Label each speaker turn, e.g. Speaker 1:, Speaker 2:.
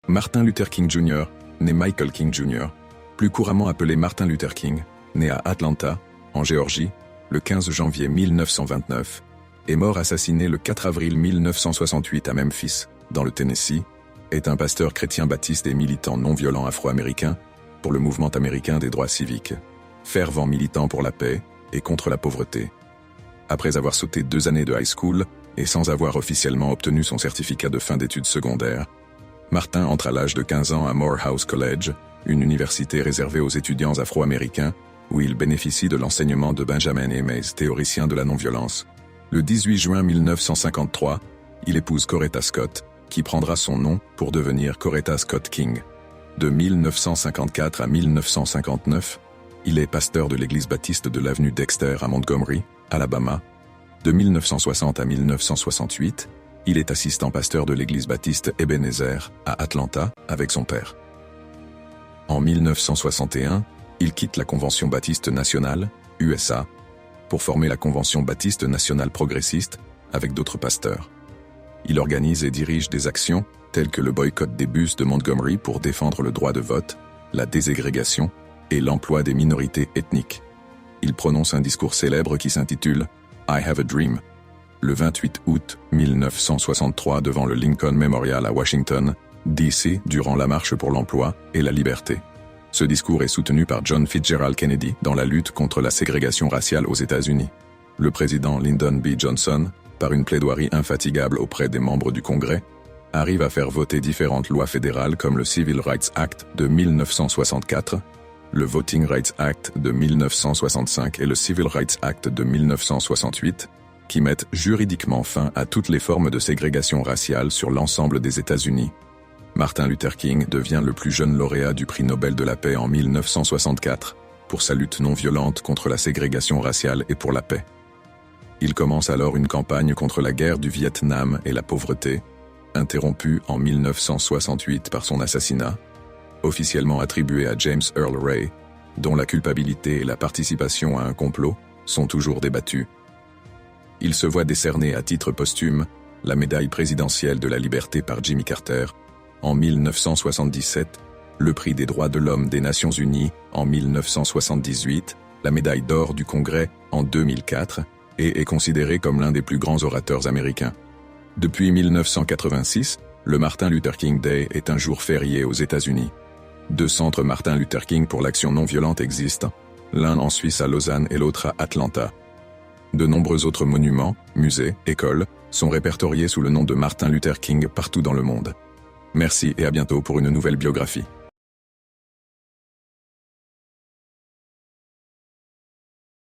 Speaker 1: Martin Luther King Jr., né Michael King Jr., plus couramment appelé Martin Luther King, né à Atlanta, en Géorgie, le 15 janvier 1929, est mort assassiné le 4 avril 1968 à Memphis, dans le Tennessee, est un pasteur chrétien baptiste et militant non-violent afro-américain pour le mouvement américain des droits civiques, fervent militant pour la paix et contre la pauvreté. Après avoir sauté 2 années de high school et sans avoir officiellement obtenu son certificat de fin d'études secondaires, Martin entre à l'âge de 15 ans à Morehouse College, une université réservée aux étudiants afro-américains, où il bénéficie de l'enseignement de Benjamin A. Mays, théoricien de la non-violence. Le 18 juin 1953, il épouse Coretta Scott, qui prendra son nom pour devenir Coretta Scott King. De 1954 à 1959, il est pasteur de l'église baptiste de l'avenue Dexter à Montgomery, Alabama. De 1960 à 1968, il est assistant pasteur de l'église baptiste Ebenezer à Atlanta avec son père. En 1961, il quitte la Convention baptiste nationale, USA, pour former la Convention baptiste nationale progressiste avec d'autres pasteurs. Il organise et dirige des actions telles que le boycott des bus de Montgomery pour défendre le droit de vote, la déségrégation et l'emploi des minorités ethniques. Il prononce un discours célèbre qui s'intitule « I have a dream » le 28 août 1963 devant le Lincoln Memorial à Washington, D.C. durant la marche pour l'emploi et la liberté. Ce discours est soutenu par John Fitzgerald Kennedy dans la lutte contre la ségrégation raciale aux États-Unis. Le président Lyndon B. Johnson, par une plaidoirie infatigable auprès des membres du Congrès, arrive à faire voter différentes lois fédérales comme le Civil Rights Act de 1964, le Voting Rights Act de 1965 et le Civil Rights Act de 1968, qui mettent juridiquement fin à toutes les formes de ségrégation raciale sur l'ensemble des États-Unis. Martin Luther King devient le plus jeune lauréat du prix Nobel de la paix en 1964 pour sa lutte non violente contre la ségrégation raciale et pour la paix. Il commence alors une campagne contre la guerre du Vietnam et la pauvreté, interrompue en 1968 par son assassinat, officiellement attribué à James Earl Ray, dont la culpabilité et la participation à un complot sont toujours débattues. Il se voit décerner à titre posthume la médaille présidentielle de la liberté par Jimmy Carter en 1977, le prix des droits de l'homme des Nations Unies en 1978, la médaille d'or du Congrès en 2004 et est considéré comme l'un des plus grands orateurs américains. Depuis 1986, le Martin Luther King Day est un jour férié aux États-Unis. 2 centres Martin Luther King pour l'action non violente existent, l'un en Suisse à Lausanne et l'autre à Atlanta. De nombreux autres monuments, musées, écoles, sont répertoriés sous le nom de Martin Luther King partout dans le monde. Merci et à bientôt pour une nouvelle biographie.